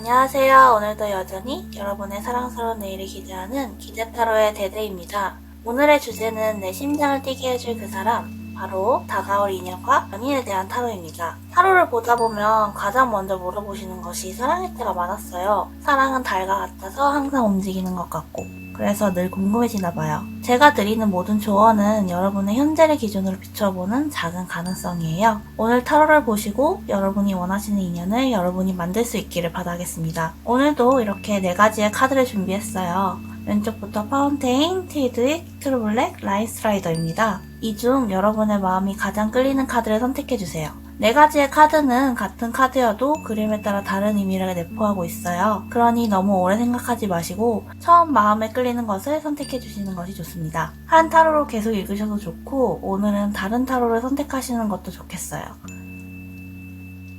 안녕하세요. 오늘도 여전히 여러분의 사랑스러운 내일을 기대하는 기대타로의 데데입니다. 오늘의 주제는 내 심장을 뛰게 해줄 그 사람, 바로 다가올 인연과 연인에 대한 타로입니다. 타로를 보다 보면 가장 먼저 물어보시는 것이 사랑일 때가 많았어요. 사랑은 달과 같아서 항상 움직이는 것 같고, 그래서 늘 궁금해지나 봐요. 제가 드리는 모든 조언은 여러분의 현재를 기준으로 비춰보는 작은 가능성이에요. 오늘 타로를 보시고 여러분이 원하시는 인연을 여러분이 만들 수 있기를 바라겠습니다. 오늘도 이렇게 4가지의 카드를 준비했어요. 왼쪽부터 파운테인, 틸드윅, 트루블랙, 라이스라이더입니다. 이 중 여러분의 마음이 가장 끌리는 카드를 선택해주세요. 4가지의 카드는 같은 카드여도 그림에 따라 다른 의미를 내포하고 있어요. 그러니 너무 오래 생각하지 마시고 처음 마음에 끌리는 것을 선택해 주시는 것이 좋습니다. 한 타로로 계속 읽으셔도 좋고 오늘은 다른 타로를 선택하시는 것도 좋겠어요.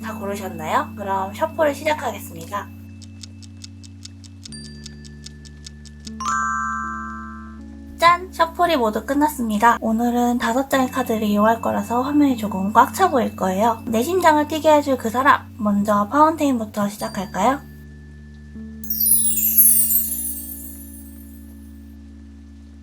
다 고르셨나요? 그럼 셔플을 시작하겠습니다. 짠! 셔플이 모두 끝났습니다. 오늘은 5장의 카드를 이용할 거라서 화면이 조금 꽉 차 보일 거예요. 내 심장을 뛰게 해줄 그 사람! 먼저 파운테인부터 시작할까요?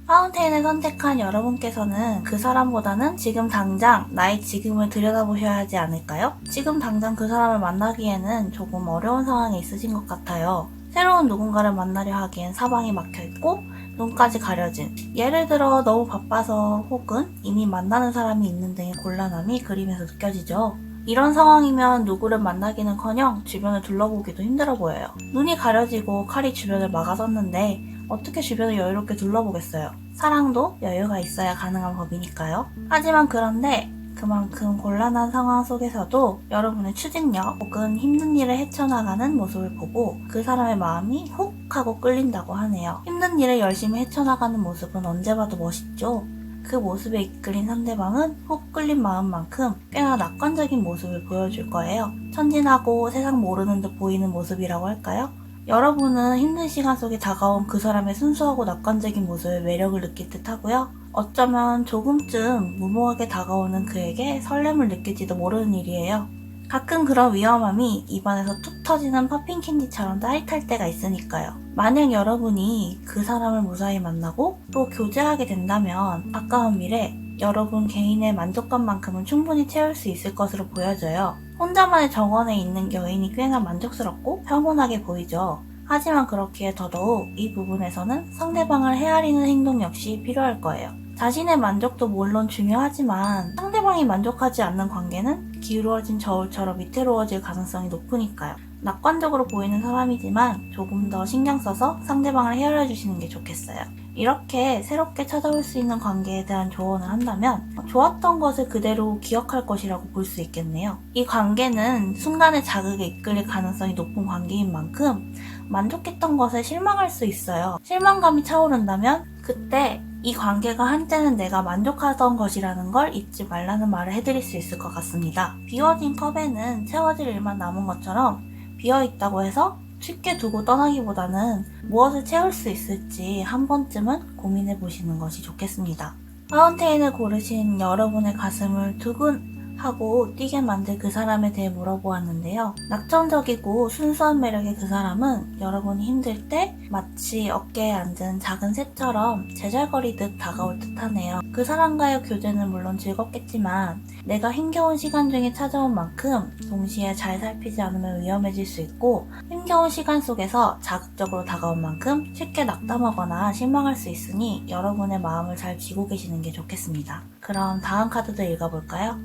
파운테인을 선택한 여러분께서는 그 사람보다는 지금 당장 나의 지금을 들여다보셔야 하지 않을까요? 지금 당장 그 사람을 만나기에는 조금 어려운 상황에 있으신 것 같아요. 새로운 누군가를 만나려 하기엔 사방이 막혀있고 눈까지 가려진, 예를 들어 너무 바빠서 혹은 이미 만나는 사람이 있는 등의 곤란함이 그림에서 느껴지죠. 이런 상황이면 누구를 만나기는커녕 주변을 둘러보기도 힘들어 보여요. 눈이 가려지고 칼이 주변을 막아섰는데 어떻게 주변을 여유롭게 둘러보겠어요? 사랑도 여유가 있어야 가능한 법이니까요. 하지만 그런데 그만큼 곤란한 상황 속에서도 여러분의 추진력 혹은 힘든 일을 헤쳐나가는 모습을 보고 그 사람의 마음이 훅 하고 끌린다고 하네요. 힘든 일을 열심히 헤쳐나가는 모습은 언제 봐도 멋있죠. 그 모습에 이끌린 상대방은 훅 끌린 마음만큼 꽤나 낙관적인 모습을 보여줄 거예요. 천진하고 세상 모르는 듯 보이는 모습이라고 할까요? 여러분은 힘든 시간 속에 다가온 그 사람의 순수하고 낙관적인 모습에 매력을 느낄 듯 하고요. 어쩌면 조금쯤 무모하게 다가오는 그에게 설렘을 느낄지도 모르는 일이에요. 가끔 그런 위험함이 입안에서 툭 터지는 팝핑 캔디처럼 짜릿할 때가 있으니까요. 만약 여러분이 그 사람을 무사히 만나고 또 교제하게 된다면 가까운 미래 여러분 개인의 만족감만큼은 충분히 채울 수 있을 것으로 보여져요. 혼자만의 정원에 있는 여인이 꽤나 만족스럽고 평온하게 보이죠. 하지만 그렇기에 더더욱 이 부분에서는 상대방을 헤아리는 행동 역시 필요할 거예요. 자신의 만족도 물론 중요하지만 상대방이 만족하지 않는 관계는 기울어진 저울처럼 위태로워질 가능성이 높으니까요. 낙관적으로 보이는 사람이지만 조금 더 신경 써서 상대방을 헤아려 주시는 게 좋겠어요. 이렇게 새롭게 찾아올 수 있는 관계에 대한 조언을 한다면 좋았던 것을 그대로 기억할 것이라고 볼 수 있겠네요. 이 관계는 순간의 자극에 이끌릴 가능성이 높은 관계인 만큼 만족했던 것에 실망할 수 있어요. 실망감이 차오른다면 그때 이 관계가 한때는 내가 만족하던 것이라는 걸 잊지 말라는 말을 해드릴 수 있을 것 같습니다. 비워진 컵에는 채워질 일만 남은 것처럼 비어있다고 해서 쉽게 두고 떠나기보다는 무엇을 채울 수 있을지 한 번쯤은 고민해 보시는 것이 좋겠습니다. 파운테인을 고르신 여러분의 가슴을 두근하고 뛰게 만들 그 사람에 대해 물어보았는데요. 낙천적이고 순수한 매력의 그 사람은 여러분이 힘들 때 마치 어깨에 앉은 작은 새처럼 제잘거리듯 다가올 듯하네요. 그 사람과의 교제는 물론 즐겁겠지만 내가 힘겨운 시간 중에 찾아온 만큼 동시에 잘 살피지 않으면 위험해질 수 있고 힘겨운 시간 속에서 자극적으로 다가온 만큼 쉽게 낙담하거나 실망할 수 있으니 여러분의 마음을 잘 쥐고 계시는 게 좋겠습니다. 그럼 다음 카드도 읽어볼까요?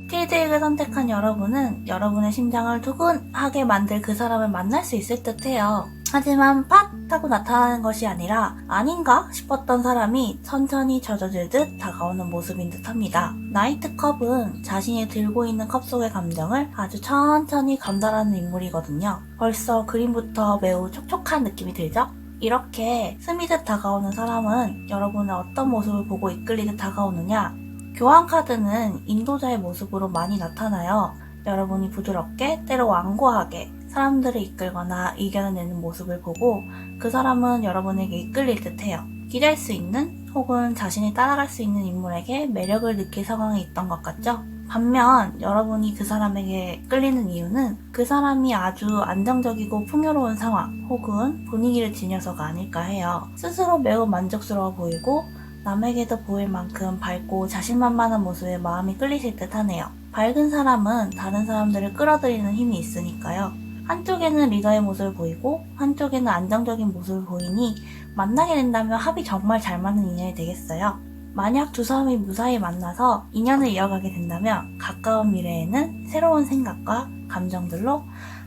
틸드윅을 선택한 여러분은 여러분의 심장을 두근하게 만들 그 사람을 만날 수 있을 듯해요. 하지만 팟! 하고 나타나는 것이 아니라 아닌가 싶었던 사람이 천천히 젖어들 듯 다가오는 모습인 듯합니다. 나이트컵은 자신이 들고 있는 컵 속의 감정을 아주 천천히 감당하는 인물이거든요. 벌써 그림부터 매우 촉촉한 느낌이 들죠? 이렇게 스미듯 다가오는 사람은 여러분의 어떤 모습을 보고 이끌리듯 다가오느냐? 교황 카드는 인도자의 모습으로 많이 나타나요. 여러분이 부드럽게 때로 완고하게 사람들을 이끌거나 의견을 내는 모습을 보고 그 사람은 여러분에게 이끌릴 듯해요. 기댈 수 있는 혹은 자신이 따라갈 수 있는 인물에게 매력을 느낄 상황에 있던 것 같죠? 반면 여러분이 그 사람에게 끌리는 이유는 그 사람이 아주 안정적이고 풍요로운 상황 혹은 분위기를 지녀서가 아닐까 해요. 스스로 매우 만족스러워 보이고 남에게도 보일 만큼 밝고 자신만만한 모습에 마음이 끌리실 듯 하네요. 밝은 사람은 다른 사람들을 끌어들이는 힘이 있으니까요. 한쪽에는 리더의 모습을 보이고 한쪽에는 안정적인 모습을 보이니 만나게 된다면 합이 정말 잘 맞는 인연이 되겠어요. 만약 두 사람이 무사히 만나서 인연을 이어가게 된다면 가까운 미래에는 새로운 생각과 감정들로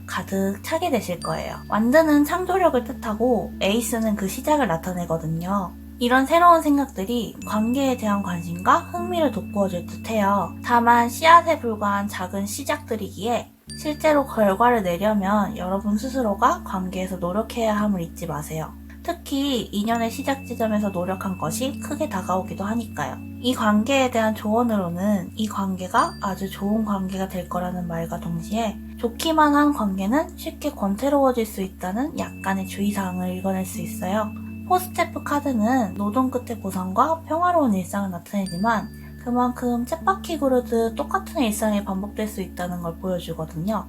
가득 차게 되실 거예요. 완드는 창조력을 뜻하고 에이스는 그 시작을 나타내거든요. 이런 새로운 생각들이 관계에 대한 관심과 흥미를 돋구어줄 듯해요. 다만 씨앗에 불과한 작은 시작들이기에 실제로 결과를 내려면 여러분 스스로가 관계에서 노력해야 함을 잊지 마세요. 특히 인연의 시작 지점에서 노력한 것이 크게 다가오기도 하니까요. 이 관계에 대한 조언으로는 이 관계가 아주 좋은 관계가 될 거라는 말과 동시에 좋기만 한 관계는 쉽게 권태로워질 수 있다는 약간의 주의사항을 읽어낼 수 있어요. 포스테프 카드는 노동 끝의 보상과 평화로운 일상을 나타내지만 그만큼 쳇바퀴 구르듯 똑같은 일상이 반복될 수 있다는 걸 보여주거든요.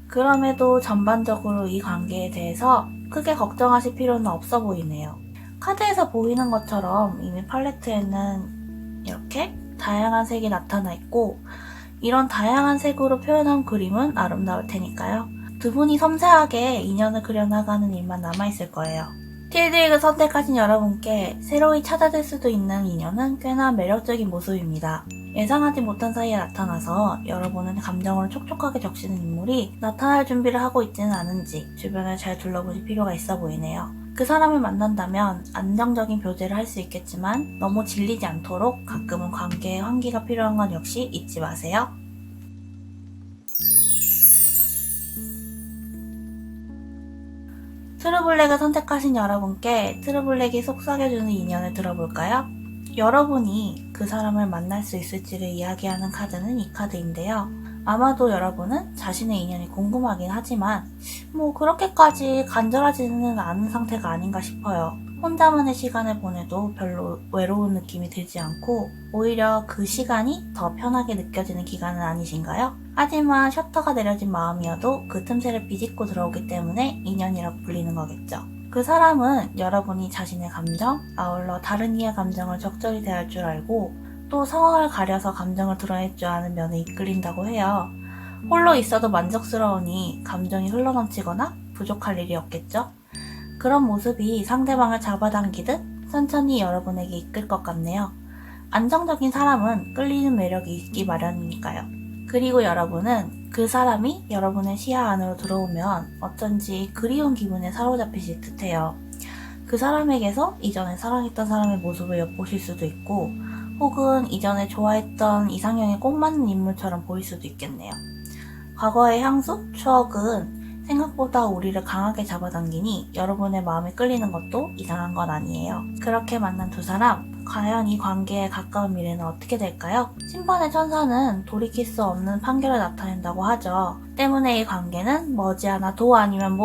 그럼에도 전반적으로 이 관계에 대해서 크게 걱정하실 필요는 없어 보이네요. 카드에서 보이는 것처럼 이미 팔레트에는 이렇게 다양한 색이 나타나 있고 이런 다양한 색으로 표현한 그림은 아름다울 테니까요. 두 분이 섬세하게 인연을 그려나가는 일만 남아있을 거예요. 틸드릭을 선택하신 여러분께 새로이 찾아질 수도 있는 인연은 꽤나 매력적인 모습입니다. 예상하지 못한 사이에 나타나서 여러분은 감정을 촉촉하게 적시는 인물이 나타날 준비를 하고 있지는 않은지 주변을 잘 둘러보실 필요가 있어 보이네요. 그 사람을 만난다면 안정적인 교제를 할 수 있겠지만 너무 질리지 않도록 가끔은 관계에 환기가 필요한 건 역시 잊지 마세요. 트루블랙을 선택하신 여러분께 트루블랙이 속삭여주는 인연을 들어볼까요? 여러분이 그 사람을 만날 수 있을지를 이야기하는 카드는 이 카드인데요. 아마도 여러분은 자신의 인연이 궁금하긴 하지만 그렇게까지 간절하지는 않은 상태가 아닌가 싶어요. 혼자만의 시간을 보내도 별로 외로운 느낌이 들지 않고 오히려 그 시간이 더 편하게 느껴지는 기간은 아니신가요? 하지만 셔터가 내려진 마음이어도 그 틈새를 비집고 들어오기 때문에 인연이라고 불리는 거겠죠. 그 사람은 여러분이 자신의 감정, 아울러 다른 이의 감정을 적절히 대할 줄 알고 또 상황을 가려서 감정을 드러낼 줄 아는 면에 이끌린다고 해요. 홀로 있어도 만족스러우니 감정이 흘러넘치거나 부족할 일이 없겠죠? 그런 모습이 상대방을 잡아당기듯 천천히 여러분에게 이끌 것 같네요. 안정적인 사람은 끌리는 매력이 있기 마련이니까요. 그리고 여러분은 그 사람이 여러분의 시야 안으로 들어오면 어쩐지 그리운 기분에 사로잡히실 듯해요. 그 사람에게서 이전에 사랑했던 사람의 모습을 엿보실 수도 있고 혹은 이전에 좋아했던 이상형에 꼭 맞는 인물처럼 보일 수도 있겠네요. 과거의 향수, 추억은 생각보다 우리를 강하게 잡아당기니 여러분의 마음이 끌리는 것도 이상한 건 아니에요. 그렇게 만난 두 사람, 과연 이 관계의 가까운 미래는 어떻게 될까요? 심판의 천사는 돌이킬 수 없는 판결을 나타낸다고 하죠. 때문에 이 관계는 머지않아 도 아니면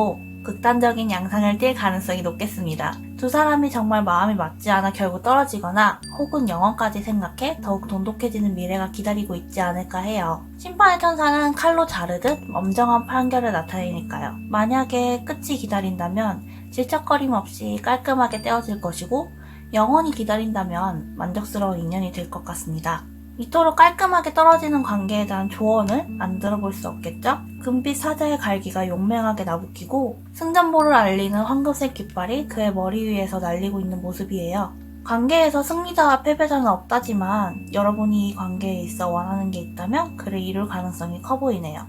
극단적인 양상을 띌 가능성이 높겠습니다. 두 사람이 정말 마음이 맞지 않아 결국 떨어지거나 혹은 영원까지 생각해 더욱 돈독해지는 미래가 기다리고 있지 않을까 해요. 심판의 천사는 칼로 자르듯 엄정한 판결을 나타내니까요. 만약에 끝이 기다린다면 질척거림 없이 깔끔하게 떼어질 것이고 영원히 기다린다면 만족스러운 인연이 될 것 같습니다. 이토록 깔끔하게 떨어지는 관계에 대한 조언을 안 들어볼 수 없겠죠? 금빛 사자의 갈기가 용맹하게 나부끼고 승전보를 알리는 황금색 깃발이 그의 머리 위에서 날리고 있는 모습이에요. 관계에서 승리자와 패배자는 없다지만 여러분이 이 관계에 있어 원하는 게 있다면 그를 이룰 가능성이 커 보이네요.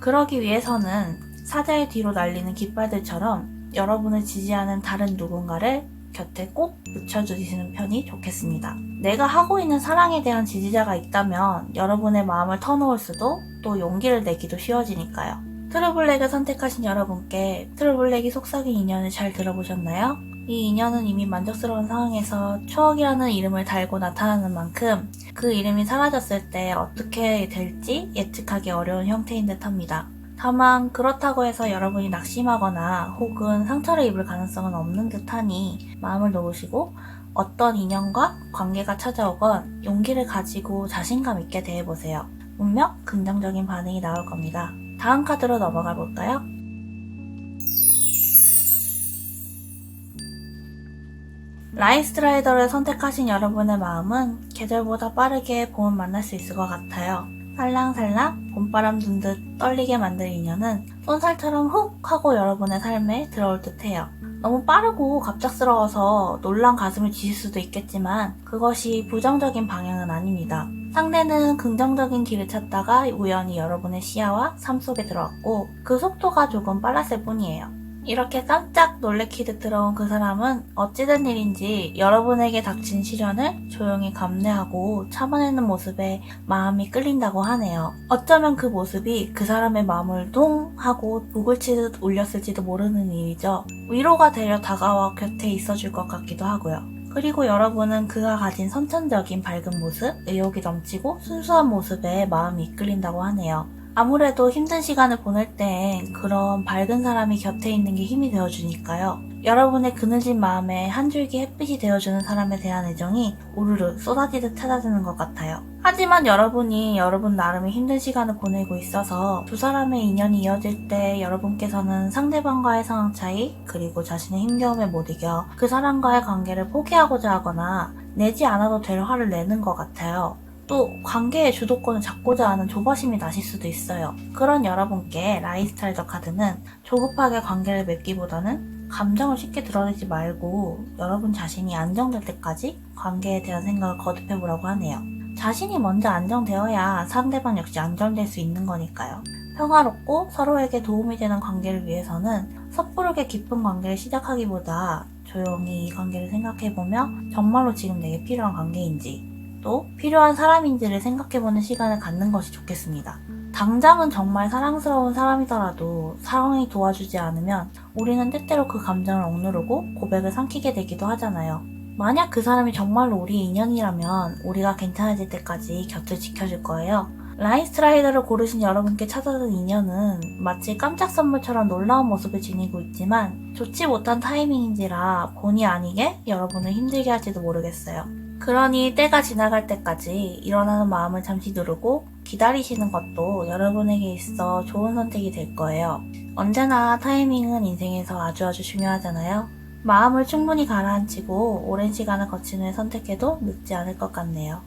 그러기 위해서는 사자의 뒤로 날리는 깃발들처럼 여러분을 지지하는 다른 누군가를 곁에 꼭 묻혀주시는 편이 좋겠습니다. 내가 하고 있는 사랑에 대한 지지자가 있다면 여러분의 마음을 터놓을 수도 또 용기를 내기도 쉬워지니까요. 트루블랙을 선택하신 여러분께 트루블랙이 속삭인 인연을 잘 들어보셨나요? 이 인연은 이미 만족스러운 상황에서 추억이라는 이름을 달고 나타나는 만큼 그 이름이 사라졌을 때 어떻게 될지 예측하기 어려운 형태인 듯 합니다. 다만 그렇다고 해서 여러분이 낙심하거나 혹은 상처를 입을 가능성은 없는 듯하니 마음을 놓으시고 어떤 인연과 관계가 찾아오건 용기를 가지고 자신감 있게 대해보세요. 분명 긍정적인 반응이 나올 겁니다. 다음 카드로 넘어가 볼까요? 라이스트라이더를 선택하신 여러분의 마음은 계절보다 빠르게 봄을 만날 수 있을 것 같아요. 살랑살랑 봄바람 든 듯 떨리게 만들 인연은 쏜살처럼 훅 하고 여러분의 삶에 들어올 듯해요. 너무 빠르고 갑작스러워서 놀란 가슴을 지실 수도 있겠지만 그것이 부정적인 방향은 아닙니다. 상대는 긍정적인 길을 찾다가 우연히 여러분의 시야와 삶 속에 들어왔고 그 속도가 조금 빨랐을 뿐이에요. 이렇게 깜짝 놀래키듯 들어온 그 사람은 어찌된 일인지 여러분에게 닥친 시련을 조용히 감내하고 참아내는 모습에 마음이 끌린다고 하네요. 어쩌면 그 모습이 그 사람의 마음을 동 하고 북을 치듯 울렸을지도 모르는 일이죠. 위로가 되려 다가와 곁에 있어줄 것 같기도 하고요. 그리고 여러분은 그가 가진 선천적인 밝은 모습, 의욕이 넘치고 순수한 모습에 마음이 이끌린다고 하네요. 아무래도 힘든 시간을 보낼 땐 그런 밝은 사람이 곁에 있는 게 힘이 되어주니까요. 여러분의 그늘진 마음에 한 줄기 햇빛이 되어주는 사람에 대한 애정이 우르르 쏟아지듯 찾아드는 것 같아요. 하지만 여러분이 여러분 나름의 힘든 시간을 보내고 있어서 두 사람의 인연이 이어질 때 여러분께서는 상대방과의 상황 차이 그리고 자신의 힘겨움에 못 이겨 그 사람과의 관계를 포기하고자 하거나 내지 않아도 될 화를 내는 것 같아요. 또 관계의 주도권을 잡고자 하는 조바심이 나실 수도 있어요. 그런 여러분께 라이스트라이더 카드는 조급하게 관계를 맺기보다는 감정을 쉽게 드러내지 말고 여러분 자신이 안정될 때까지 관계에 대한 생각을 거듭해보라고 하네요. 자신이 먼저 안정되어야 상대방 역시 안정될 수 있는 거니까요. 평화롭고 서로에게 도움이 되는 관계를 위해서는 섣부르게 깊은 관계를 시작하기보다 조용히 이 관계를 생각해보며 정말로 지금 내게 필요한 관계인지 또 필요한 사람인지를 생각해보는 시간을 갖는 것이 좋겠습니다. 당장은 정말 사랑스러운 사람이더라도 상황이 도와주지 않으면 우리는 때때로 그 감정을 억누르고 고백을 삼키게 되기도 하잖아요. 만약 그 사람이 정말로 우리의 인연이라면 우리가 괜찮아질 때까지 곁을 지켜줄 거예요. 라이스트라이더를 고르신 여러분께 찾아든 인연은 마치 깜짝 선물처럼 놀라운 모습을 지니고 있지만 좋지 못한 타이밍인지라 본의 아니게 여러분을 힘들게 할지도 모르겠어요. 그러니 때가 지나갈 때까지 일어나는 마음을 잠시 누르고 기다리시는 것도 여러분에게 있어 좋은 선택이 될 거예요. 언제나 타이밍은 인생에서 아주 중요하잖아요. 마음을 충분히 가라앉히고 오랜 시간을 거친 후에 선택해도 늦지 않을 것 같네요.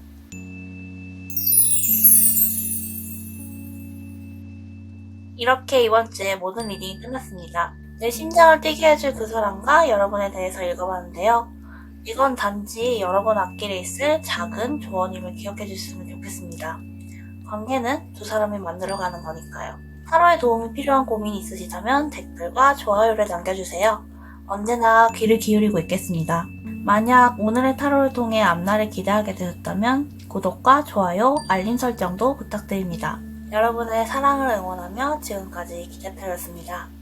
이렇게 이번 주에 모든 리딩이 끝났습니다. 내 심장을 뛰게 해줄 그 사람과 여러분에 대해서 읽어봤는데요. 이건 단지 여러분 앞길에 있을 작은 조언임을 기억해 주셨으면 좋겠습니다. 관계는 두 사람이 만들어가는 거니까요. 타로에 도움이 필요한 고민이 있으시다면 댓글과 좋아요를 남겨주세요. 언제나 귀를 기울이고 있겠습니다. 만약 오늘의 타로를 통해 앞날을 기대하게 되셨다면 구독과 좋아요, 알림 설정도 부탁드립니다. 여러분의 사랑을 응원하며 지금까지 기자타로였습니다.